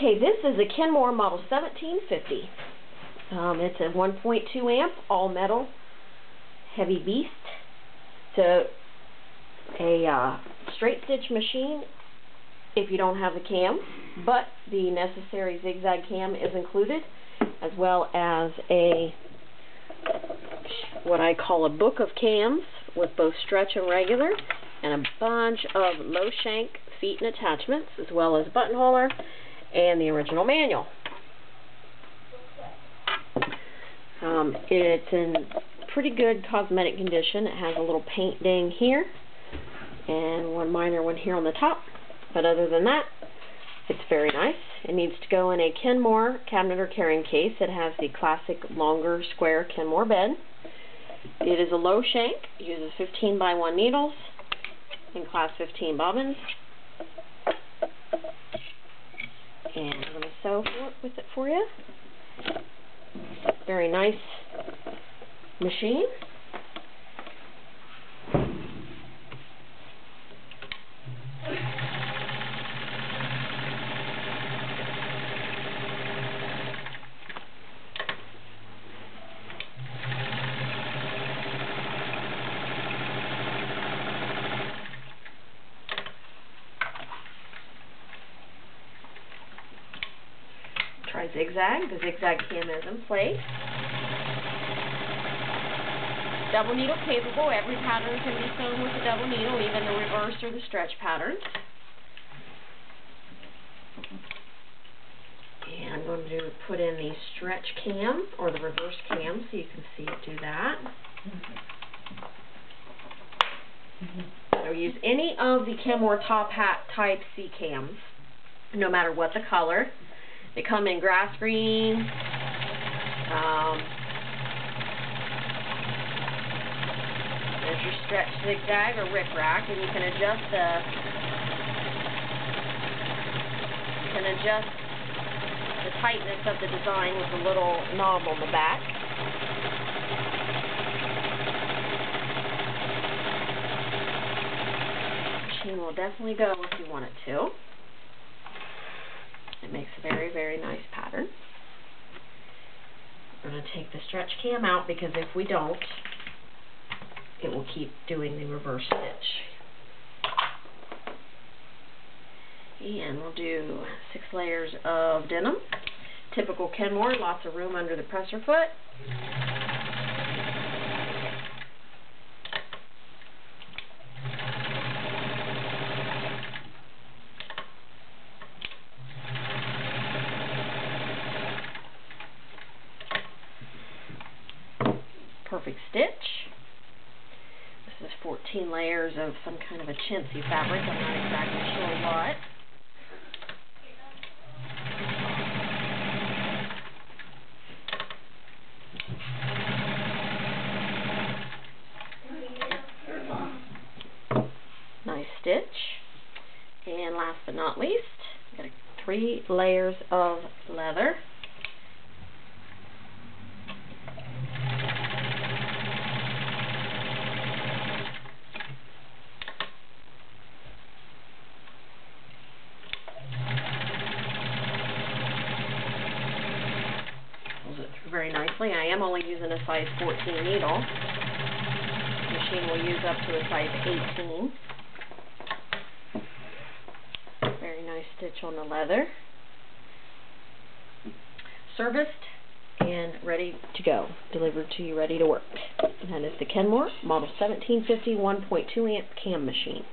Okay, this is a Kenmore model 1750. It's a 1.2 amp, all metal, heavy beast. It's a straight stitch machine if you don't have the cam, but the necessary zigzag cam is included, as well as what I call a book of cams with both stretch and regular, and a bunch of low shank feet and attachments, as well as buttonholer and the original manual. It's in pretty good cosmetic condition. It has a little paint ding here and one minor one here on the top, but other than that, it's very nice. It needs to go in a Kenmore cabinet or carrying case. It has the classic longer square Kenmore bed. It is a low shank, uses 15x1 needles in class 15 bobbins. And I'm going to sew with it for you. Very nice machine. Try zigzag. The zigzag cam is in place. Double needle capable. Every pattern can be sewn with a double needle, even the reverse or the stretch patterns. And I'm going to put in the stretch cam or the reverse cam so you can see it do that. So use any of the Kenmore top hat type C cams, no matter what the color. They come in grass green, there's your stretch zigzag or rickrack, and you can adjust the tightness of the design with a little knob on the back. The machine will definitely go if you want it to. It makes a very, very nice pattern. We're going to take the stretch cam out because if we don't, it will keep doing the reverse stitch. And we'll do 6 layers of denim. Typical Kenmore, lots of room under the presser foot. Perfect stitch. This is 14 layers of some kind of a chintzy fabric. I'm not exactly sure what. Nice stitch. And last but not least, got 3 layers of leather. Very nicely. I am only using a size 14 needle. The machine will use up to a size 18. Very nice stitch on the leather. Serviced and ready to go. Delivered to you ready to work. And that is the Kenmore Model 1750 1.2 amp cam machine.